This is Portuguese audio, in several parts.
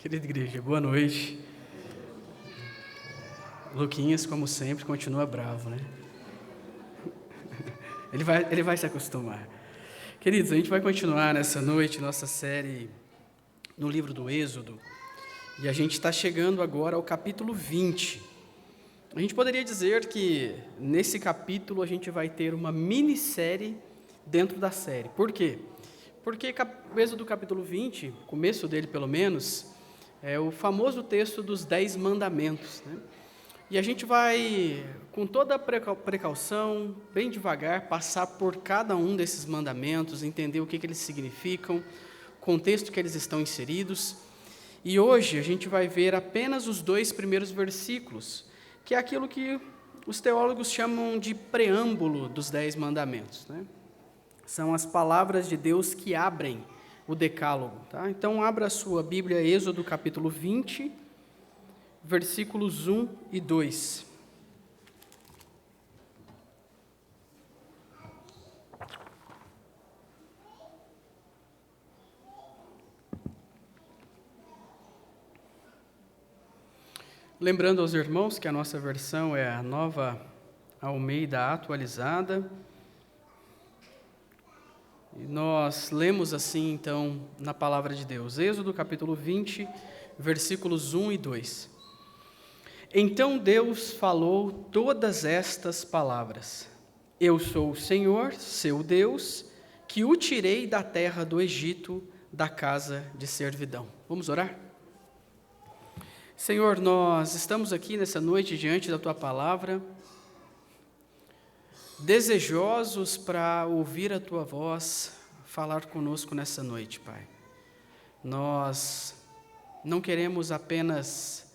Querida igreja, boa noite. Luquinhas, como sempre, continua bravo, né? Ele vai se acostumar. Queridos, a gente vai continuar nessa noite nossa série no livro do Êxodo. E a gente está chegando agora ao capítulo 20. A gente poderia dizer que nesse capítulo a gente vai ter uma minissérie dentro da série. Por quê? Porque o Êxodo capítulo 20, começo dele pelo menos, é o famoso texto dos 10 mandamentos, né? E a gente vai, com toda a precaução, bem devagar, passar por cada um desses mandamentos, entender o que eles significam, o contexto que eles estão inseridos. E hoje a gente vai ver apenas os 2 primeiros versículos, que é aquilo que os teólogos chamam de preâmbulo dos 10 mandamentos, né? São as palavras de Deus que abrem o decálogo, tá? Então, abra a sua Bíblia, Êxodo capítulo 20, versículos 1 e 2. Lembrando aos irmãos que a nossa versão é a Nova Almeida atualizada. E nós lemos assim, então, na palavra de Deus, Êxodo capítulo 20, versículos 1 e 2. Então Deus falou todas estas palavras: Eu sou o Senhor, seu Deus, que o tirei da terra do Egito, da casa de servidão. Vamos orar? Senhor, nós estamos aqui nessa noite diante da Tua palavra, desejosos para ouvir a Tua voz falar conosco nessa noite, Pai. Nós não queremos apenas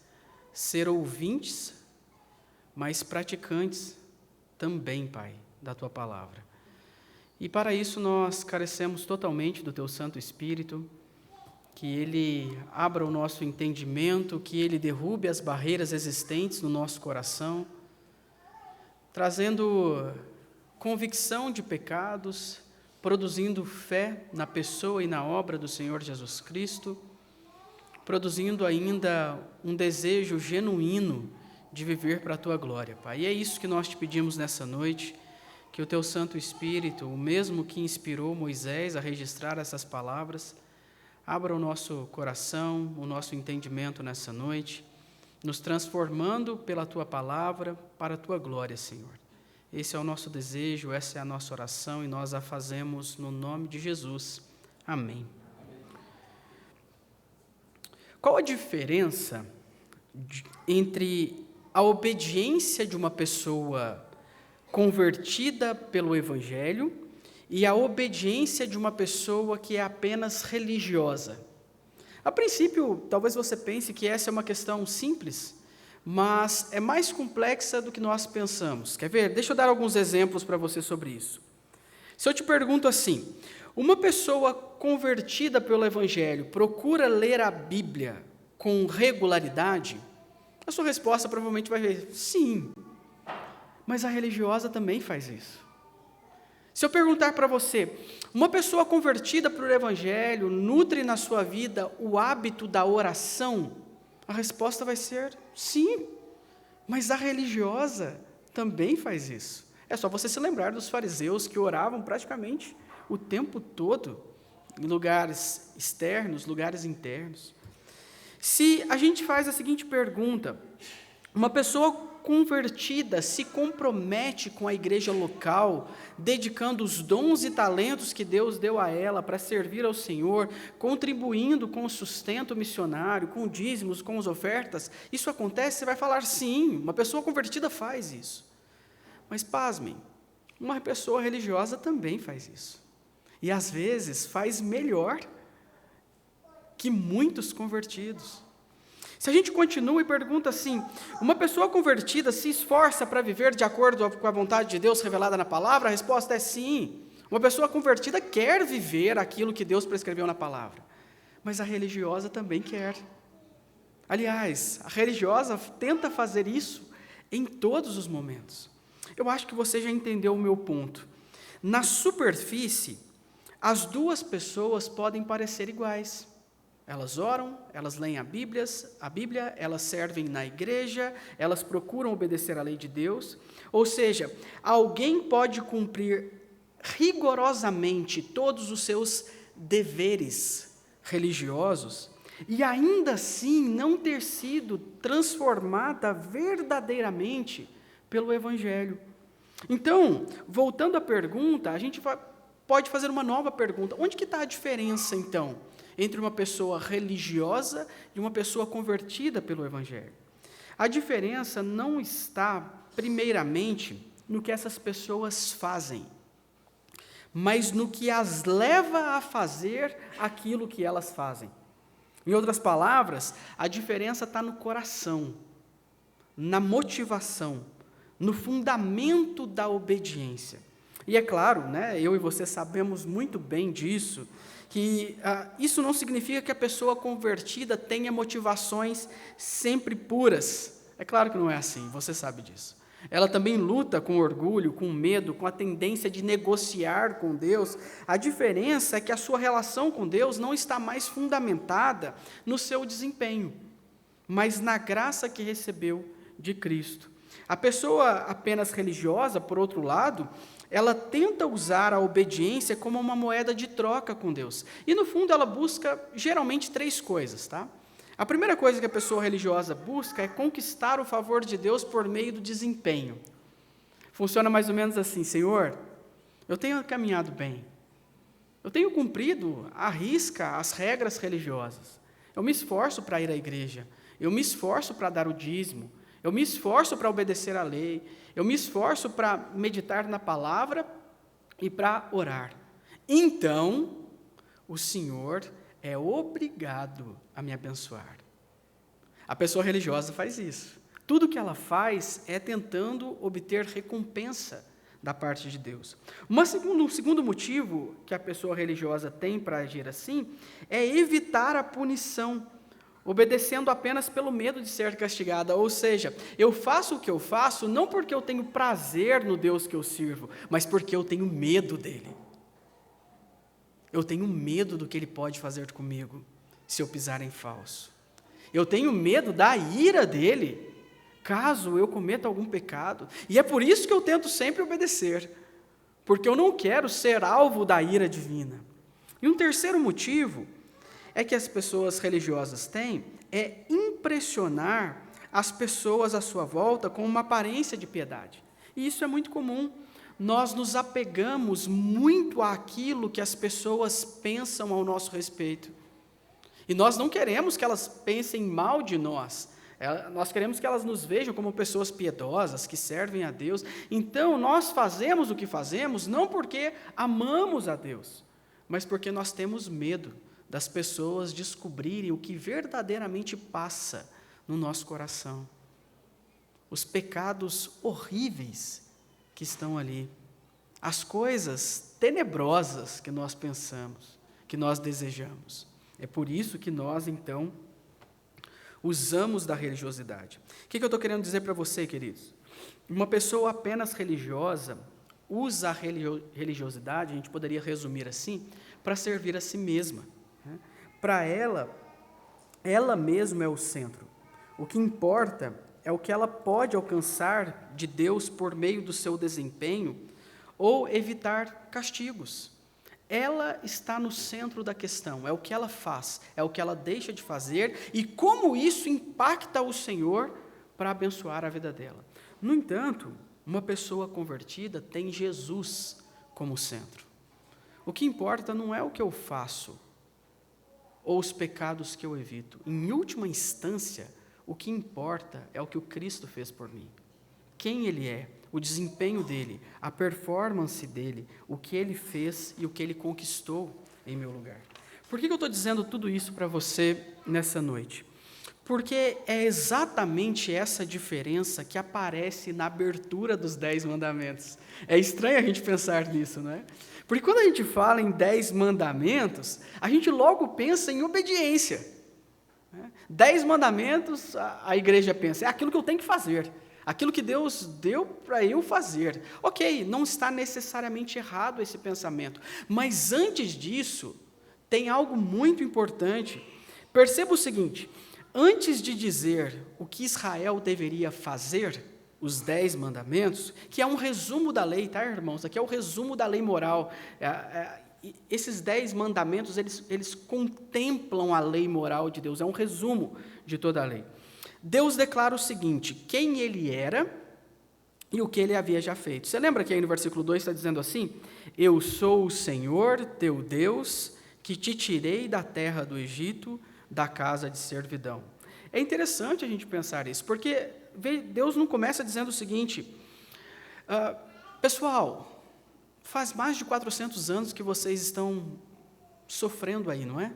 ser ouvintes, mas praticantes também, Pai, da Tua palavra. E para isso nós carecemos totalmente do Teu Santo Espírito, que Ele abra o nosso entendimento, que Ele derrube as barreiras existentes no nosso coração, trazendo convicção de pecados, produzindo fé na pessoa e na obra do Senhor Jesus Cristo, produzindo ainda um desejo genuíno de viver para a Tua glória, Pai. E é isso que nós te pedimos nessa noite, que o Teu Santo Espírito, o mesmo que inspirou Moisés a registrar essas palavras, abra o nosso coração, o nosso entendimento nessa noite, nos transformando pela Tua palavra para a Tua glória, Senhor. Esse é o nosso desejo, essa é a nossa oração e nós a fazemos no nome de Jesus. Amém. Qual a diferença entre a obediência de uma pessoa convertida pelo Evangelho e a obediência de uma pessoa que é apenas religiosa? A princípio, talvez você pense que essa é uma questão simples, mas é mais complexa do que nós pensamos. Quer ver? Deixa eu dar alguns exemplos para você sobre isso. Se eu te pergunto assim, uma pessoa convertida pelo Evangelho procura ler a Bíblia com regularidade? A sua resposta provavelmente vai ser sim, mas a religiosa também faz isso. Se eu perguntar para você, uma pessoa convertida pelo Evangelho nutre na sua vida o hábito da oração? A resposta vai ser sim, mas a religiosa também faz isso. É só você se lembrar dos fariseus que oravam praticamente o tempo todo, em lugares externos, lugares internos. Se a gente faz a seguinte pergunta, uma pessoa convertida se compromete com a igreja local, dedicando os dons e talentos que Deus deu a ela para servir ao Senhor, contribuindo com o sustento missionário, com dízimos, com as ofertas, isso acontece? Você vai falar sim, uma pessoa convertida faz isso. Mas pasmem, uma pessoa religiosa também faz isso. E às vezes faz melhor que muitos convertidos. Se a gente continua e pergunta assim, uma pessoa convertida se esforça para viver de acordo com a vontade de Deus revelada na palavra? A resposta é sim. Uma pessoa convertida quer viver aquilo que Deus prescreveu na palavra. Mas a religiosa também quer. Aliás, a religiosa tenta fazer isso em todos os momentos. Eu acho que você já entendeu o meu ponto. Na superfície, as duas pessoas podem parecer iguais. Elas oram, elas leem a Bíblia, elas servem na igreja, elas procuram obedecer à lei de Deus. Ou seja, alguém pode cumprir rigorosamente todos os seus deveres religiosos e ainda assim não ter sido transformada verdadeiramente pelo Evangelho. Então, voltando à pergunta, a gente pode fazer uma nova pergunta. Onde que está a diferença, então, entre uma pessoa religiosa e uma pessoa convertida pelo Evangelho? A diferença não está, primeiramente, no que essas pessoas fazem, mas no que as leva a fazer aquilo que elas fazem. Em outras palavras, a diferença está no coração, na motivação, no fundamento da obediência. E é claro, né, eu e você sabemos muito bem disso, que isso não significa que a pessoa convertida tenha motivações sempre puras. É claro que não é assim, você sabe disso. Ela também luta com orgulho, com medo, com a tendência de negociar com Deus. A diferença é que a sua relação com Deus não está mais fundamentada no seu desempenho, mas na graça que recebeu de Cristo. A pessoa apenas religiosa, por outro lado, ela tenta usar a obediência como uma moeda de troca com Deus. E, no fundo, ela busca, geralmente, 3 coisas, tá? A primeira coisa que a pessoa religiosa busca é conquistar o favor de Deus por meio do desempenho. Funciona mais ou menos assim: Senhor, eu tenho caminhado bem, eu tenho cumprido à risca as regras religiosas, eu me esforço para ir à igreja, eu me esforço para dar o dízimo, eu me esforço para obedecer à lei, eu me esforço para meditar na palavra e para orar. Então, o Senhor é obrigado a me abençoar. A pessoa religiosa faz isso. Tudo que ela faz é tentando obter recompensa da parte de Deus. Um segundo motivo que a pessoa religiosa tem para agir assim é evitar a punição, obedecendo apenas pelo medo de ser castigada. Ou seja, eu faço o que eu faço não porque eu tenho prazer no Deus que eu sirvo, mas porque eu tenho medo dele. Eu tenho medo do que ele pode fazer comigo se eu pisar em falso. Eu tenho medo da ira dele, caso eu cometa algum pecado. E é por isso que eu tento sempre obedecer, porque eu não quero ser alvo da ira divina. E um terceiro motivo é que as pessoas religiosas têm é impressionar as pessoas à sua volta com uma aparência de piedade. E isso é muito comum. Nós nos apegamos muito àquilo que as pessoas pensam ao nosso respeito. E nós não queremos que elas pensem mal de nós. Nós queremos que elas nos vejam como pessoas piedosas, que servem a Deus. Então, nós fazemos o que fazemos não porque amamos a Deus, mas porque nós temos medo das pessoas descobrirem o que verdadeiramente passa no nosso coração. Os pecados horríveis que estão ali, as coisas tenebrosas que nós pensamos, que nós desejamos. É por isso que nós, então, usamos da religiosidade. O que eu estou querendo dizer para você, queridos? Uma pessoa apenas religiosa usa a religiosidade, a gente poderia resumir assim, para servir a si mesma. Né? Para ela mesma é o centro. O que importa é o que ela pode alcançar de Deus por meio do seu desempenho ou evitar castigos. Ela está no centro da questão, é o que ela faz, é o que ela deixa de fazer e como isso impacta o Senhor para abençoar a vida dela. No entanto, uma pessoa convertida tem Jesus como centro. O que importa não é o que eu faço ou os pecados que eu evito. Em última instância, o que importa é o que o Cristo fez por mim. Quem Ele é, o desempenho dEle, a performance dEle, o que Ele fez e o que Ele conquistou em meu lugar. Por que eu estou dizendo tudo isso para você nessa noite? Porque é exatamente essa diferença que aparece na abertura dos 10 mandamentos. É estranho a gente pensar nisso, não é? Porque quando a gente fala em 10 mandamentos, a gente logo pensa em obediência. 10 mandamentos, a igreja pensa, é aquilo que eu tenho que fazer, aquilo que Deus deu para eu fazer. Ok, não está necessariamente errado esse pensamento, mas antes disso, tem algo muito importante. Perceba o seguinte: antes de dizer o que Israel deveria fazer, os 10 mandamentos, que é um resumo da lei, tá, irmãos? Aqui é o resumo da lei moral. Esses 10 mandamentos, eles contemplam a lei moral de Deus, é um resumo de toda a lei. Deus declara o seguinte: quem ele era e o que ele havia já feito. Você lembra que aí no versículo 2 está dizendo assim: eu sou o Senhor, teu Deus, que te tirei da terra do Egito, da casa de servidão. É interessante a gente pensar isso, porque Deus não começa dizendo o seguinte: pessoal, faz mais de 400 anos que vocês estão sofrendo aí, não é?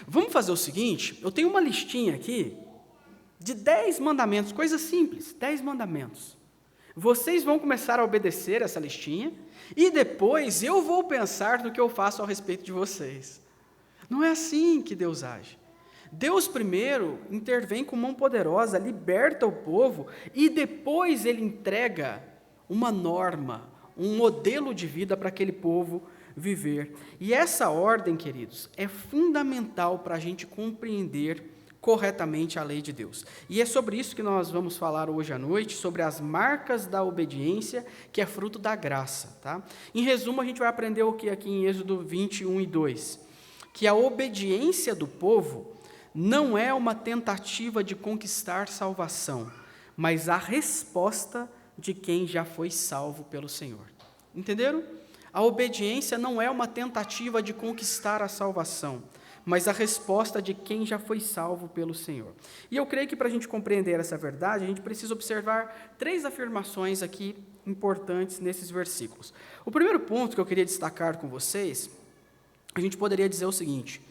Vamos fazer o seguinte, eu tenho uma listinha aqui de 10 mandamentos, coisas simples, 10 mandamentos. Vocês vão começar a obedecer essa listinha, e depois eu vou pensar no que eu faço a respeito de vocês. Não é assim que Deus age. Deus primeiro intervém com mão poderosa, liberta o povo, e depois ele entrega uma norma, um modelo de vida para aquele povo viver. E essa ordem, queridos, é fundamental para a gente compreender corretamente a lei de Deus. E é sobre isso que nós vamos falar hoje à noite, sobre as marcas da obediência, que é fruto da graça. Tá? Em resumo, a gente vai aprender o que aqui em Êxodo 21 e 2, que a obediência do povo não é uma tentativa de conquistar salvação, mas a resposta de quem já foi salvo pelo Senhor. Entenderam? A obediência não é uma tentativa de conquistar a salvação, mas a resposta de quem já foi salvo pelo Senhor. E eu creio que para a gente compreender essa verdade, a gente precisa observar 3 afirmações aqui importantes nesses versículos. O primeiro ponto que eu queria destacar com vocês, a gente poderia dizer o seguinte: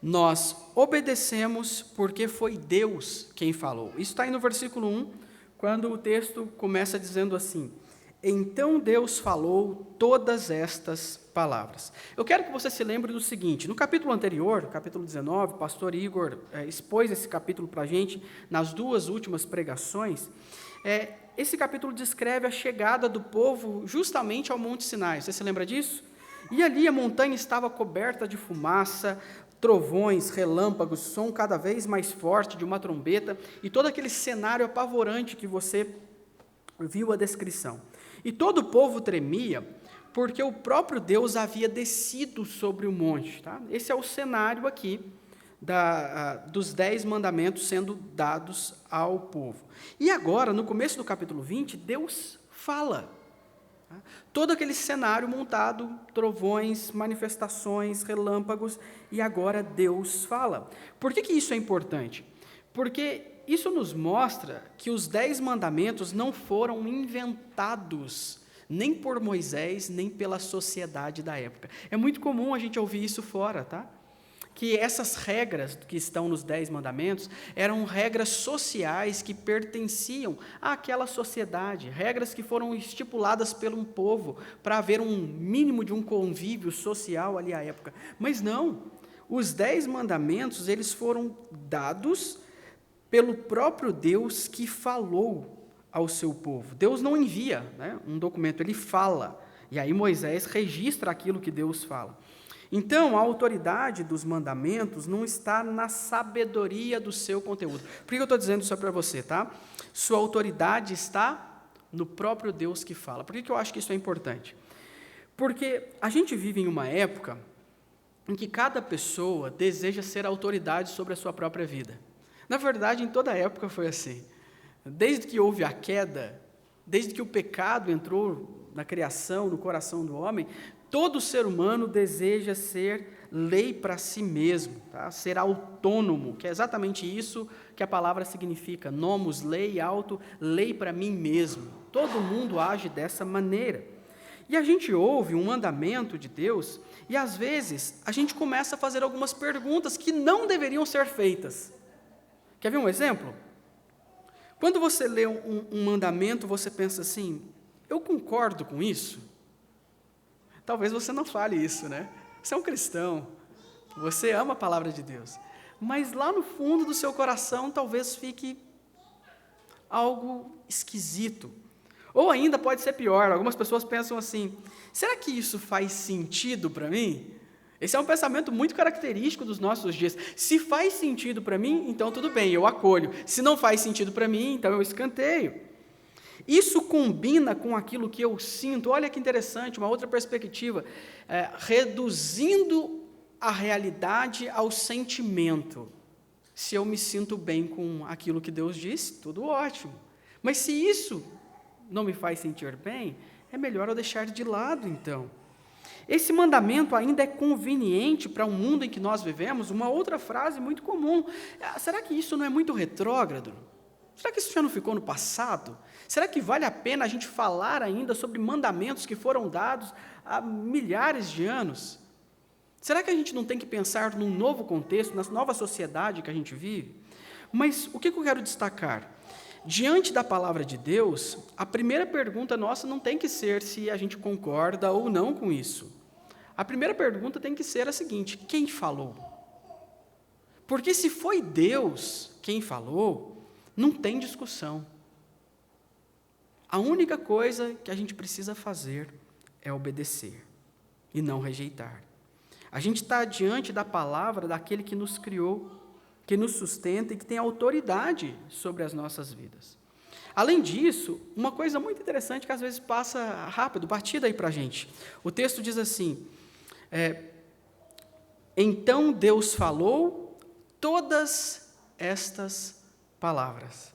nós obedecemos porque foi Deus quem falou. Isso está aí no versículo 1, quando o texto começa dizendo assim: então Deus falou todas estas palavras. Eu quero que você se lembre do seguinte: no capítulo anterior, capítulo 19, o pastor Igor expôs esse capítulo para a gente nas 2 últimas pregações. Esse capítulo descreve a chegada do povo justamente ao Monte Sinai. Você se lembra disso? E ali a montanha estava coberta de fumaça, trovões, relâmpagos, som cada vez mais forte de uma trombeta, e todo aquele cenário apavorante que você viu a descrição. E todo o povo tremia, porque o próprio Deus havia descido sobre o monte. Tá? Esse é o cenário aqui dos 10 mandamentos sendo dados ao povo. E agora, no começo do capítulo 20, Deus fala. Tá? Todo aquele cenário montado, trovões, manifestações, relâmpagos, e agora Deus fala. Por que isso é importante? Porque isso nos mostra que os 10 mandamentos não foram inventados nem por Moisés, nem pela sociedade da época. É muito comum a gente ouvir isso fora, tá? Que essas regras que estão nos 10 mandamentos eram regras sociais que pertenciam àquela sociedade, regras que foram estipuladas por um povo para haver um mínimo de um convívio social ali à época. Mas não, os 10 mandamentos, eles foram dados pelo próprio Deus que falou ao seu povo. Deus não envia, um documento, ele fala. E aí Moisés registra aquilo que Deus fala. Então, a autoridade dos mandamentos não está na sabedoria do seu conteúdo. Por que eu estou dizendo isso para você, tá? Sua autoridade está no próprio Deus que fala. Por que eu acho que isso é importante? Porque a gente vive em uma época em que cada pessoa deseja ser autoridade sobre a sua própria vida. Na verdade, em toda a época foi assim. Desde que houve a queda, desde que o pecado entrou na criação, no coração do homem, todo ser humano deseja ser lei para si mesmo, tá? Ser autônomo, que é exatamente isso que a palavra significa. Nomos, lei, auto, lei para mim mesmo. Todo mundo age dessa maneira. E a gente ouve um mandamento de Deus e, às vezes, a gente começa a fazer algumas perguntas que não deveriam ser feitas. Quer ver um exemplo? Quando você lê um mandamento, você pensa assim: eu concordo com isso? Talvez você não fale isso, né? Você é um cristão, você ama a palavra de Deus, mas lá no fundo do seu coração talvez fique algo esquisito. Ou ainda pode ser pior, algumas pessoas pensam assim: será que isso faz sentido para mim? Esse é um pensamento muito característico dos nossos dias. Se faz sentido para mim, então tudo bem, eu acolho. Se não faz sentido para mim, então eu escanteio. Isso combina com aquilo que eu sinto. Olha que interessante, uma outra perspectiva. Reduzindo a realidade ao sentimento. Se eu me sinto bem com aquilo que Deus disse, tudo ótimo. Mas se isso não me faz sentir bem, é melhor eu deixar de lado, então. Esse mandamento ainda é conveniente para o mundo em que nós vivemos? Uma outra frase muito comum. Será que isso não é muito retrógrado? Será que isso já não ficou no passado? Será que vale a pena a gente falar ainda sobre mandamentos que foram dados há milhares de anos? Será que a gente não tem que pensar num novo contexto, na nova sociedade que a gente vive? Mas o que eu quero destacar? Diante da palavra de Deus, a primeira pergunta nossa não tem que ser se a gente concorda ou não com isso. A primeira pergunta tem que ser a seguinte: quem falou? Porque se foi Deus quem falou, não tem discussão. A única coisa que a gente precisa fazer é obedecer e não rejeitar. A gente está diante da palavra daquele que nos criou, que nos sustenta e que tem autoridade sobre as nossas vidas. Além disso, uma coisa muito interessante que às vezes passa rápido, batida aí para a gente. O texto diz assim: então Deus falou todas estas palavras.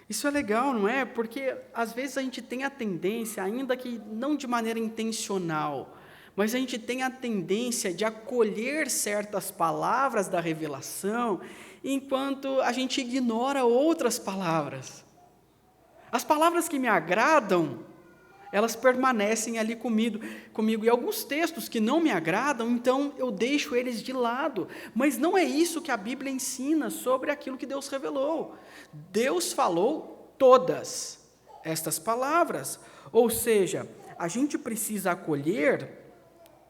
Isso é legal, não é? Porque às vezes a gente tem a tendência, ainda que não de maneira intencional, mas a gente tem a tendência de acolher certas palavras da revelação, enquanto a gente ignora outras palavras. As palavras que me agradam, elas permanecem ali comigo. E alguns textos que não me agradam, então eu deixo eles de lado. Mas não é isso que a Bíblia ensina sobre aquilo que Deus revelou. Deus falou todas estas palavras. Ou seja, a gente precisa acolher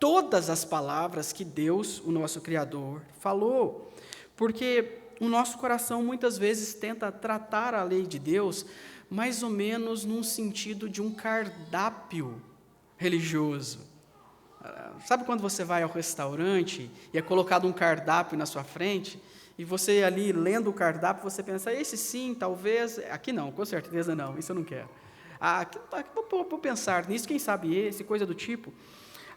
todas as palavras que Deus, o nosso Criador, falou. Porque o nosso coração muitas vezes tenta tratar a lei de Deus mais ou menos num sentido de um cardápio religioso. Sabe quando você vai ao restaurante e é colocado um cardápio na sua frente, e você ali lendo o cardápio, você pensa, esse sim, talvez, aqui não, com certeza não, isso eu não quero. Aqui vou pensar nisso, quem sabe esse, coisa do tipo.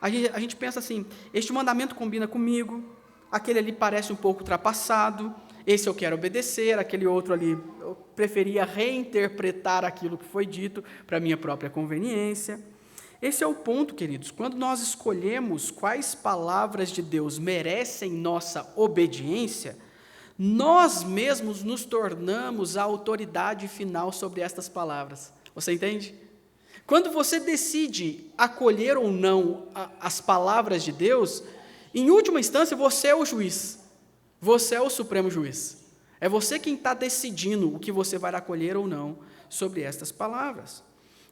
A gente pensa assim, este mandamento combina comigo, aquele ali parece um pouco ultrapassado, esse eu quero obedecer, aquele outro ali eu preferia reinterpretar aquilo que foi dito para a minha própria conveniência. Esse é o ponto, queridos. Quando nós escolhemos quais palavras de Deus merecem nossa obediência, nós mesmos nos tornamos a autoridade final sobre estas palavras. Você entende? Quando você decide acolher ou não as palavras de Deus, em última instância, você é o juiz. Você é o supremo juiz. É você quem está decidindo o que você vai acolher ou não sobre estas palavras.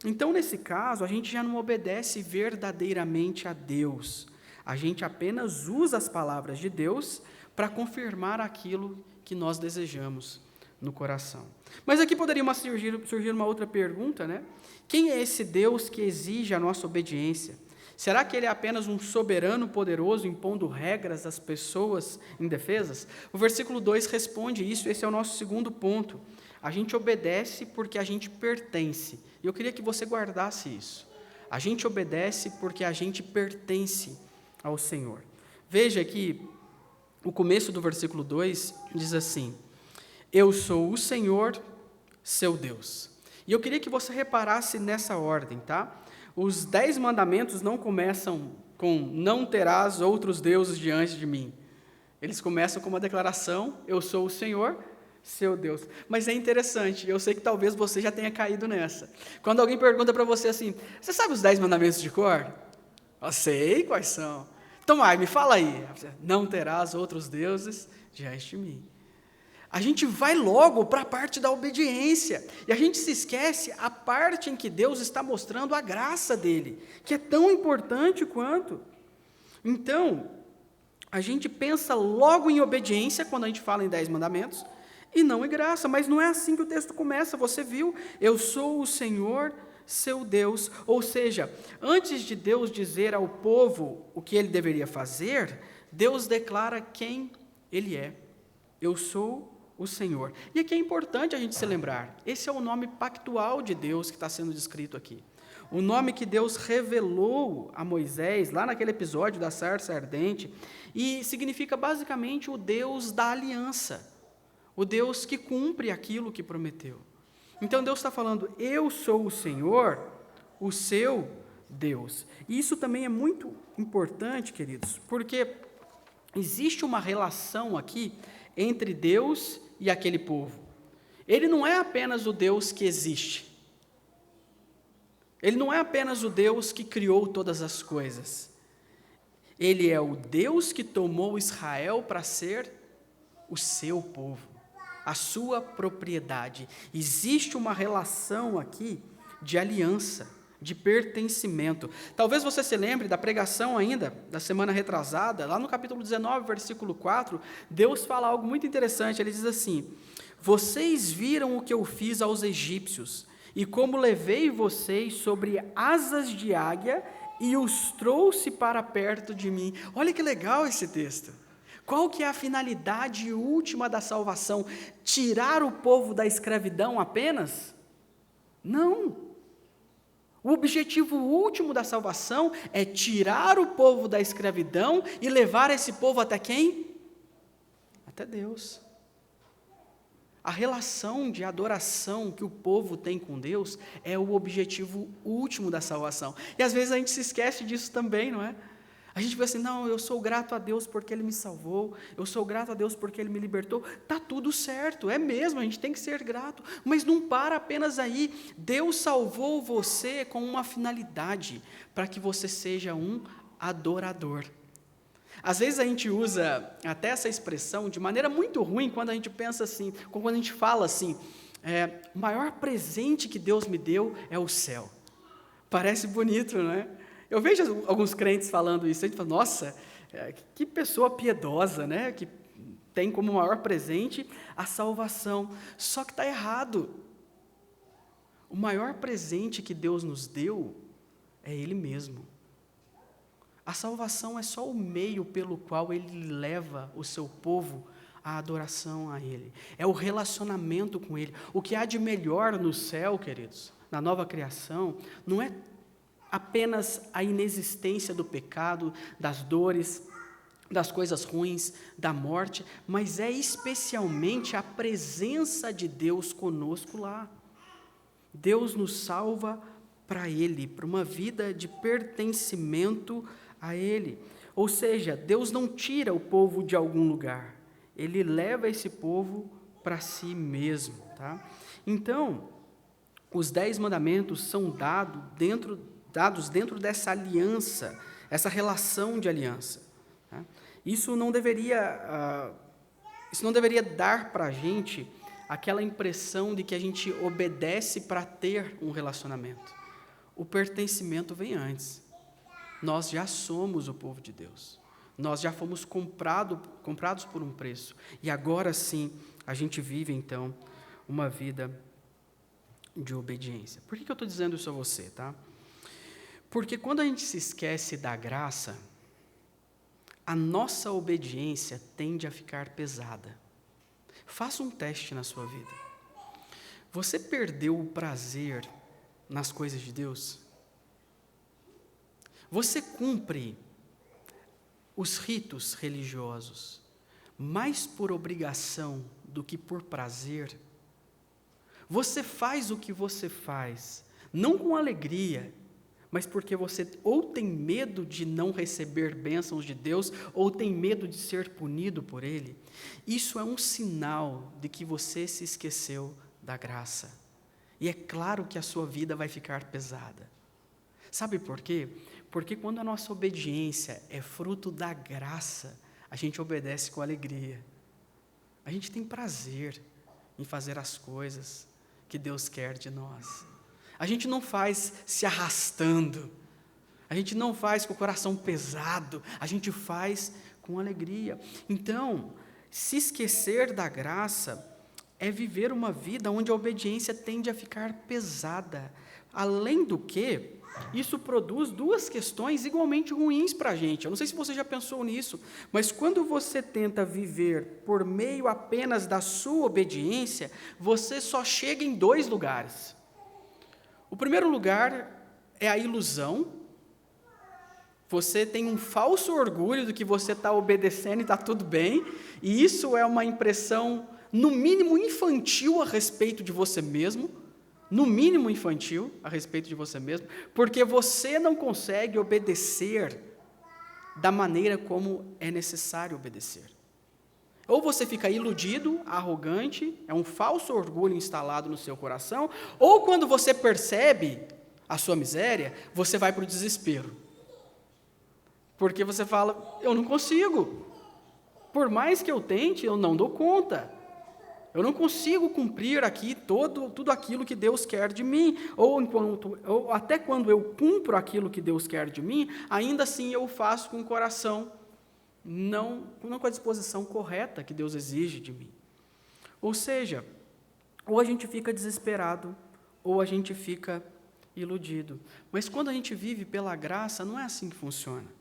Então, nesse caso, a gente já não obedece verdadeiramente a Deus. A gente apenas usa as palavras de Deus para confirmar aquilo que nós desejamos no coração. Mas aqui poderia surgir uma outra pergunta, né? Quem é esse Deus que exige a nossa obediência? Será que ele é apenas um soberano poderoso impondo regras às pessoas indefesas? O versículo 2 responde isso, esse é o nosso segundo ponto. A gente obedece porque a gente pertence. E eu queria que você guardasse isso. A gente obedece porque a gente pertence ao Senhor. Veja que o começo do versículo 2 diz assim: eu sou o Senhor, seu Deus. E eu queria que você reparasse nessa ordem, tá? Os 10 mandamentos não começam com não terás outros deuses diante de mim. Eles começam com uma declaração, eu sou o Senhor, seu Deus. Mas é interessante, eu sei que talvez você já tenha caído nessa. Quando alguém pergunta para você assim, você sabe os 10 mandamentos de cor? Eu sei quais são. Então, me fala aí. Não terás outros deuses diante de mim. A gente vai logo para a parte da obediência, e a gente se esquece a parte em que Deus está mostrando a graça dele, que é tão importante quanto. Então, a gente pensa logo em obediência, quando a gente fala em 10 mandamentos, e não em graça, mas não é assim que o texto começa, você viu? Eu sou o Senhor, seu Deus, ou seja, antes de Deus dizer ao povo o que ele deveria fazer, Deus declara quem Ele é. Eu sou o Senhor. E aqui é importante a gente se lembrar, esse é o nome pactual de Deus que está sendo descrito aqui. O nome que Deus revelou a Moisés, lá naquele episódio da sarça ardente, e significa basicamente o Deus da aliança, o Deus que cumpre aquilo que prometeu. Então Deus está falando, eu sou o Senhor, o seu Deus. E isso também é muito importante, queridos, porque existe uma relação aqui entre Deus e aquele povo. Ele não é apenas o Deus que existe. Ele não é apenas o Deus que criou todas as coisas. Ele é o Deus que tomou Israel para ser o seu povo, a sua propriedade. Existe uma relação aqui de aliança, de pertencimento. Talvez você se lembre da pregação ainda, da semana retrasada, lá no capítulo 19, versículo 4, Deus fala algo muito interessante, ele diz assim, vocês viram o que eu fiz aos egípcios, e como levei vocês sobre asas de águia, e os trouxe para perto de mim. Olha que legal esse texto. Qual que é a finalidade última da salvação? Tirar o povo da escravidão apenas? Não. O objetivo último da salvação é tirar o povo da escravidão e levar esse povo até quem? Até Deus. A relação de adoração que o povo tem com Deus é o objetivo último da salvação. E às vezes a gente se esquece disso também, não é? A gente pensa assim, não, eu sou grato a Deus porque Ele me salvou, eu sou grato a Deus porque Ele me libertou. Está tudo certo, é mesmo, a gente tem que ser grato, mas não para apenas aí. Deus salvou você com uma finalidade, para que você seja um adorador. Às vezes a gente usa até essa expressão de maneira muito ruim, quando a gente pensa assim, quando a gente fala assim, o maior presente que Deus me deu é o céu. Parece bonito, não é? Eu vejo alguns crentes falando isso, a gente fala, nossa, que pessoa piedosa, né? Que tem como maior presente a salvação. Só que está errado. O maior presente que Deus nos deu é Ele mesmo. A salvação é só o meio pelo qual Ele leva o seu povo à adoração a Ele. É o relacionamento com Ele. O que há de melhor no céu, queridos, na nova criação, não é apenas a inexistência do pecado, das dores, das coisas ruins, da morte, mas é especialmente a presença de Deus conosco lá. Deus nos salva para Ele, para uma vida de pertencimento a Ele. Ou seja, Deus não tira o povo de algum lugar, Ele leva esse povo para si mesmo. Tá? Então, os 10 mandamentos são dados dentro dessa aliança, essa relação de aliança. Tá? Isso não deveria dar para a gente aquela impressão de que a gente obedece para ter um relacionamento. O pertencimento vem antes. Nós já somos o povo de Deus. Nós já fomos comprados por um preço. E agora sim, a gente vive, então, uma vida de obediência. Por que eu estou dizendo isso a você, tá? Porque quando a gente se esquece da graça, a nossa obediência tende a ficar pesada. Faça um teste na sua vida. Você perdeu o prazer nas coisas de Deus? Você cumpre os ritos religiosos mais por obrigação do que por prazer? Você faz o que você faz, não com alegria, mas porque você ou tem medo de não receber bênçãos de Deus, ou tem medo de ser punido por Ele. Isso é um sinal de que você se esqueceu da graça. E é claro que a sua vida vai ficar pesada. Sabe por quê? Porque quando a nossa obediência é fruto da graça, a gente obedece com alegria. A gente tem prazer em fazer as coisas que Deus quer de nós. A gente não faz se arrastando, a gente não faz com o coração pesado, a gente faz com alegria. Então, se esquecer da graça é viver uma vida onde a obediência tende a ficar pesada. Além do que, isso produz duas questões igualmente ruins para a gente. Eu não sei se você já pensou nisso, mas quando você tenta viver por meio apenas da sua obediência, você só chega em dois lugares. O primeiro lugar é a ilusão. Você tem um falso orgulho do que você está obedecendo e está tudo bem, e isso é uma impressão, no mínimo, infantil a respeito de você mesmo, porque você não consegue obedecer da maneira como é necessário obedecer. Ou você fica iludido, arrogante, é um falso orgulho instalado no seu coração, ou quando você percebe a sua miséria, você vai para o desespero. Porque você fala, eu não consigo. Por mais que eu tente, eu não dou conta. Eu não consigo cumprir aqui tudo aquilo que Deus quer de mim. Ou até quando eu cumpro aquilo que Deus quer de mim, ainda assim eu faço com o coração, não com a disposição correta que Deus exige de mim. Ou seja, ou a gente fica desesperado, ou a gente fica iludido. Mas quando a gente vive pela graça, não é assim que funciona.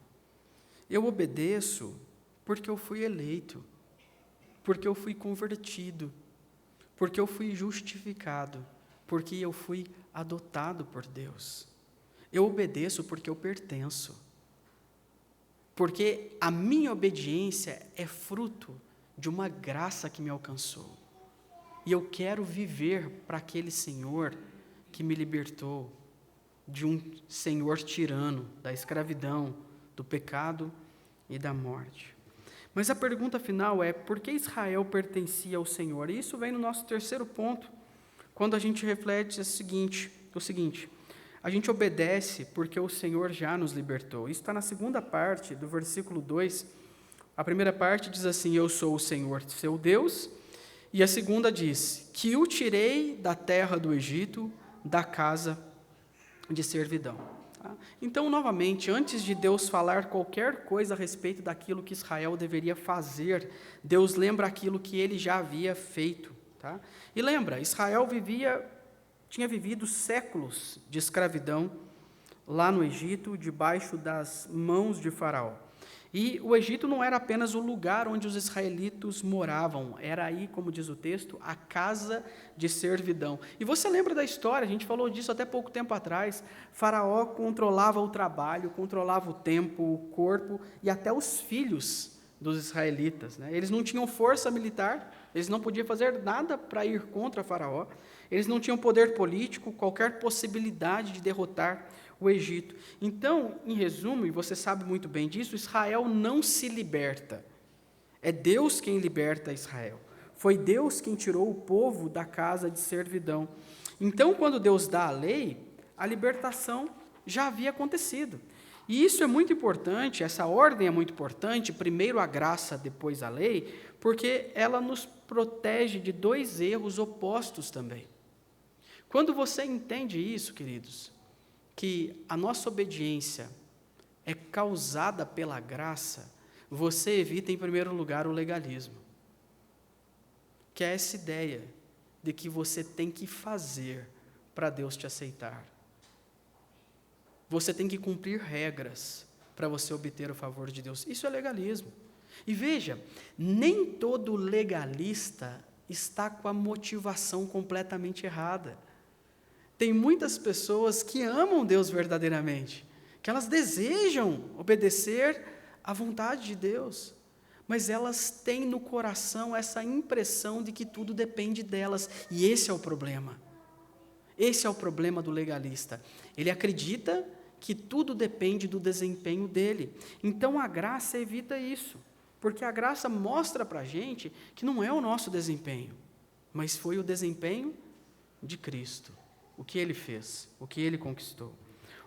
Eu obedeço porque eu fui eleito, porque eu fui convertido, porque eu fui justificado, porque eu fui adotado por Deus. Eu obedeço porque eu pertenço, porque a minha obediência é fruto de uma graça que me alcançou. E eu quero viver para aquele Senhor que me libertou de um senhor tirano, da escravidão, do pecado e da morte. Mas a pergunta final é, por que Israel pertencia ao Senhor? E isso vem no nosso terceiro ponto, quando a gente reflete o seguinte, a gente obedece porque o Senhor já nos libertou. Isso está na segunda parte do versículo 2, a primeira parte diz assim, eu sou o Senhor, seu Deus, e a segunda diz, que o tirei da terra do Egito, da casa de servidão. Então, novamente, antes de Deus falar qualquer coisa a respeito daquilo que Israel deveria fazer, Deus lembra aquilo que ele já havia feito. Tá? E lembra, Israel tinha vivido séculos de escravidão lá no Egito, debaixo das mãos de Faraó. E o Egito não era apenas o lugar onde os israelitas moravam, era aí, como diz o texto, a casa de servidão. E você lembra da história, a gente falou disso até pouco tempo atrás, Faraó controlava o trabalho, controlava o tempo, o corpo e até os filhos dos israelitas. Né? Eles não tinham força militar, eles não podiam fazer nada para ir contra Faraó, eles não tinham poder político, qualquer possibilidade de derrotar o Egito. Então, em resumo, e você sabe muito bem disso, Israel não se liberta. É Deus quem liberta Israel. Foi Deus quem tirou o povo da casa de servidão. Então, quando Deus dá a lei, a libertação já havia acontecido. E isso é muito importante, essa ordem é muito importante, primeiro a graça, depois a lei, porque ela nos protege de dois erros opostos também. Quando você entende isso, queridos, que a nossa obediência é causada pela graça, você evita, em primeiro lugar, o legalismo, que é essa ideia de que você tem que fazer para Deus te aceitar. Você tem que cumprir regras para você obter o favor de Deus. Isso é legalismo. E veja, nem todo legalista está com a motivação completamente errada. Tem muitas pessoas que amam Deus verdadeiramente, que elas desejam obedecer à vontade de Deus, mas elas têm no coração essa impressão de que tudo depende delas, e esse é o problema. Esse é o problema do legalista. Ele acredita que tudo depende do desempenho dele. Então a graça evita isso, porque a graça mostra para a gente que não é o nosso desempenho, mas foi o desempenho de Cristo. O que ele fez, o que ele conquistou.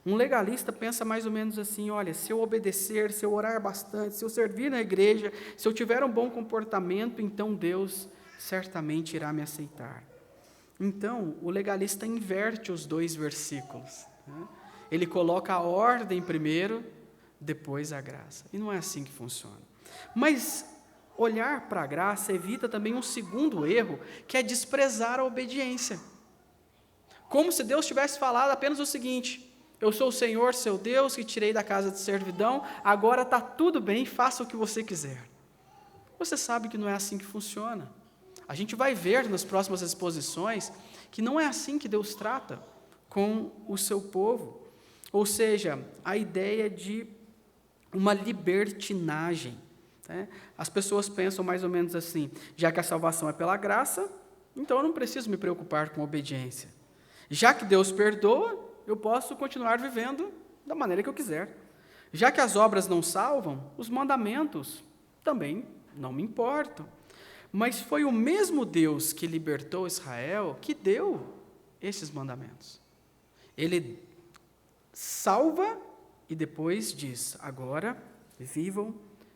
Um legalista pensa mais ou menos assim, olha, se eu obedecer, se eu orar bastante, se eu servir na igreja, se eu tiver um bom comportamento, então Deus certamente irá me aceitar. Então, o legalista inverte os dois versículos. Né? Ele coloca a ordem primeiro, depois a graça. E não é assim que funciona. Mas olhar para a graça evita também um segundo erro, que é desprezar a obediência. Como se Deus tivesse falado apenas o seguinte, Eu sou o Senhor, seu Deus, que tirei da casa de servidão, agora está tudo bem, faça o que você quiser. Você sabe que não é assim que funciona. A gente vai ver nas próximas exposições que não é assim que Deus trata com o seu povo. Ou seja, a ideia de uma libertinagem. Né? As pessoas pensam mais ou menos assim: já que a salvação é pela graça, então eu não preciso me preocupar com obediência. Já que Deus perdoa, eu posso continuar vivendo da maneira que eu quiser. Já que as obras não salvam, os mandamentos também não me importam. Mas foi o mesmo Deus que libertou Israel que deu esses mandamentos. Ele salva e depois diz: agora vivam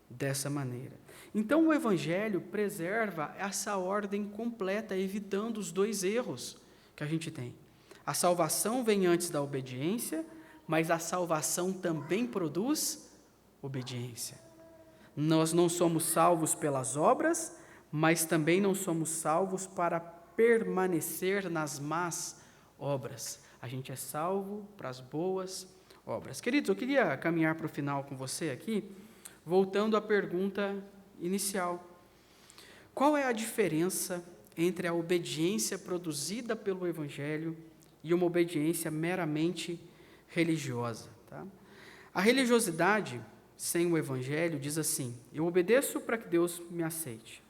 dessa maneira. Então o Evangelho preserva essa ordem completa, evitando os dois erros que a gente tem. A salvação vem antes da obediência, mas a salvação também produz obediência. Nós não somos salvos pelas obras, mas também não somos salvos para permanecer nas más obras. A gente é salvo para as boas obras. Queridos, eu queria caminhar para o final com você aqui, voltando à pergunta inicial. Qual é a diferença entre a obediência produzida pelo Evangelho e uma obediência meramente religiosa? Tá? A religiosidade sem o Evangelho diz assim: eu obedeço para que Deus me aceite.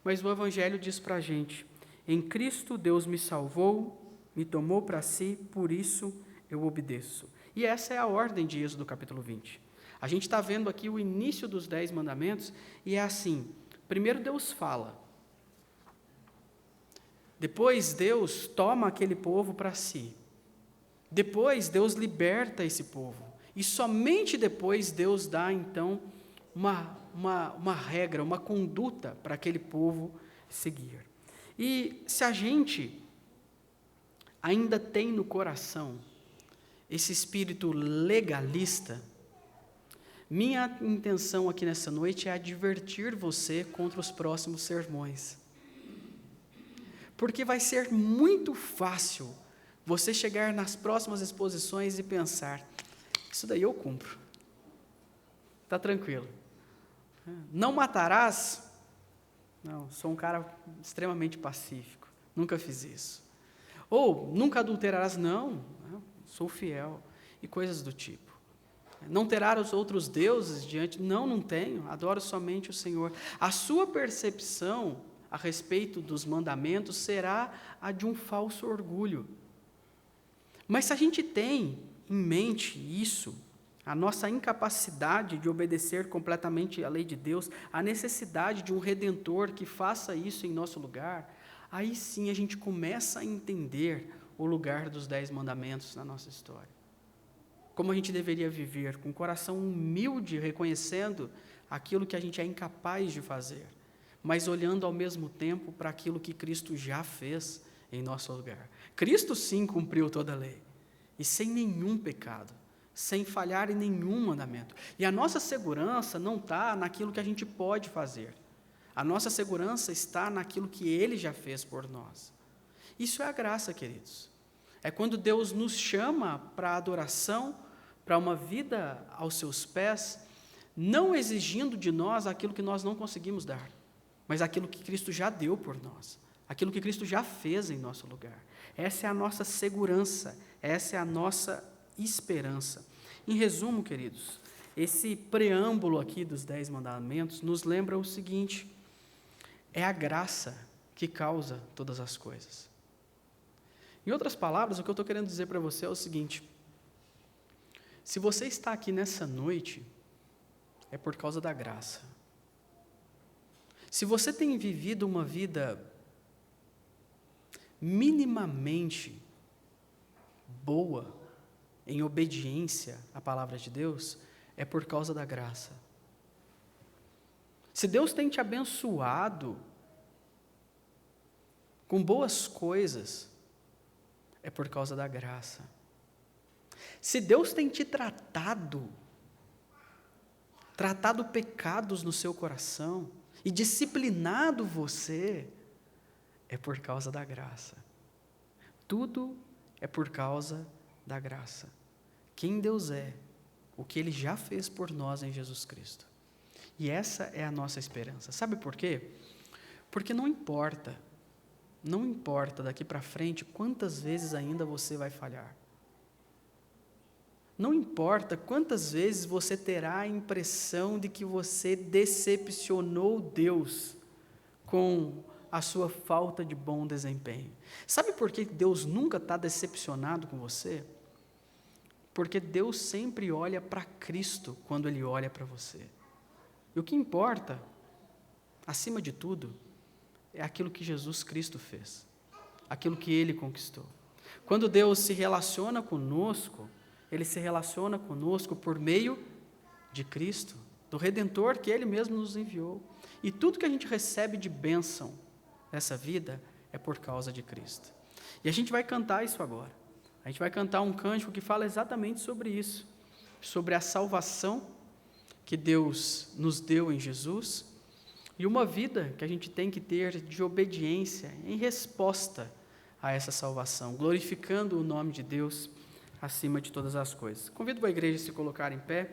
Mas o Evangelho diz para a gente: em Cristo Deus me salvou, me tomou para si, por isso eu obedeço. E essa é a ordem de Êxodo capítulo 20. A gente está vendo aqui o início dos 10 mandamentos, e é assim: primeiro Deus fala, depois Deus toma aquele povo para si, depois Deus liberta esse povo, e somente depois Deus dá então uma regra, uma conduta para aquele povo seguir. E se a gente ainda tem no coração esse espírito legalista, minha intenção aqui nessa noite é advertir você contra os próximos sermões. Porque vai ser muito fácil você chegar nas próximas exposições e pensar: isso daí eu cumpro. Está tranquilo. Não matarás? Não, sou um cara extremamente pacífico. Nunca fiz isso. Ou, nunca adulterarás? Não, sou fiel. E coisas do tipo. Não terás outros deuses diante? Não tenho. Adoro somente o Senhor. A sua percepção a respeito dos mandamentos será a de um falso orgulho. Mas se a gente tem em mente isso, a nossa incapacidade de obedecer completamente à lei de Deus, a necessidade de um Redentor que faça isso em nosso lugar, aí sim a gente começa a entender o lugar dos 10 mandamentos na nossa história. Como a gente deveria viver, com um coração humilde, reconhecendo aquilo que a gente é incapaz de fazer, mas olhando ao mesmo tempo para aquilo que Cristo já fez em nosso lugar. Cristo sim cumpriu toda a lei, e sem nenhum pecado, sem falhar em nenhum mandamento. E a nossa segurança não está naquilo que a gente pode fazer. A nossa segurança está naquilo que Ele já fez por nós. Isso é a graça, queridos. É quando Deus nos chama para a adoração, para uma vida aos seus pés, não exigindo de nós aquilo que nós não conseguimos dar, mas aquilo que Cristo já deu por nós, aquilo que Cristo já fez em nosso lugar. Essa é a nossa segurança, essa é a nossa esperança. Em resumo, queridos, esse preâmbulo aqui dos 10 mandamentos nos lembra o seguinte: é a graça que causa todas as coisas. Em outras palavras, o que eu estou querendo dizer para você é o seguinte: se você está aqui nessa noite, é por causa da graça. Se você tem vivido uma vida minimamente boa, em obediência à palavra de Deus, é por causa da graça. Se Deus tem te abençoado com boas coisas, é por causa da graça. Se Deus tem te tratado pecados no seu coração e disciplinado você, é por causa da graça. Tudo é por causa da graça. quem Deus é, o que Ele já fez por nós em Jesus Cristo. E essa é a nossa esperança. Sabe por quê? Porque não importa daqui para frente quantas vezes ainda você vai falhar. Não importa quantas vezes você terá a impressão de que você decepcionou Deus com a sua falta de bom desempenho. Sabe por que Deus nunca está decepcionado com você? Porque Deus sempre olha para Cristo quando Ele olha para você. E o que importa, acima de tudo, é aquilo que Jesus Cristo fez, aquilo que Ele conquistou. Quando Deus se relaciona conosco, Ele se relaciona conosco por meio de Cristo, do Redentor que Ele mesmo nos enviou. E tudo que a gente recebe de bênção nessa vida é por causa de Cristo. E a gente vai cantar isso agora. A gente vai cantar um cântico que fala exatamente sobre isso, sobre a salvação que Deus nos deu em Jesus e uma vida que a gente tem que ter de obediência em resposta a essa salvação, glorificando o nome de Deus acima de todas as coisas. Convido a igreja a se colocar em pé.